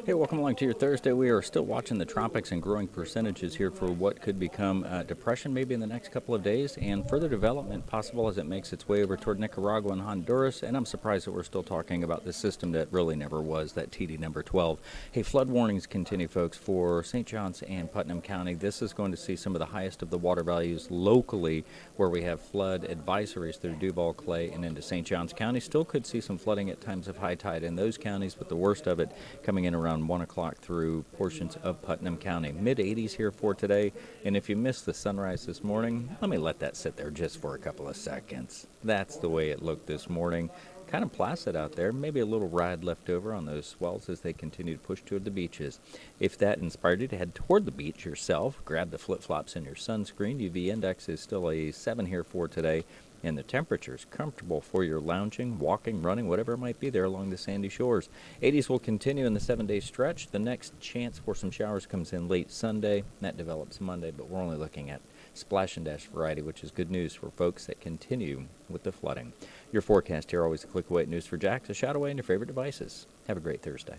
Hey, welcome along to your Thursday. We are still watching the tropics and growing percentages here for what could become depression maybe in the next couple of days, and further development possible as it makes its way over toward Nicaragua and Honduras. And I'm surprised that we're still talking about this system that really never was, that TD number 12. Hey, flood warnings continue, folks, for St. Johns and Putnam County. This is going to see some of the highest of the water values locally, where we have flood advisories through Duval, Clay, and into St. Johns County. Still could see some flooding at times of high tide in those counties, but the worst of it coming in around 1 o'clock through portions of Putnam County. Mid-80s here for today, and if you missed the sunrise this morning, let me let that sit there just for a couple of seconds. That's the way it looked this morning. Kind of placid out there, maybe a little ride left over on those swells as they continue to push toward the beaches. If that inspired you to head toward the beach yourself, grab the flip-flops and your sunscreen. UV index is still a 7 here for today, and the temperature is comfortable for your lounging, walking, running, whatever it might be there along the sandy shores. 80s will continue in the 7-day stretch. The next chance for some showers comes in late Sunday. That develops Monday, but we're only looking at splash and dash variety, which is good news for folks that continue with the flooding. Your forecast here, always a click away at News4JAX, a shout away on your favorite devices. Have a great Thursday.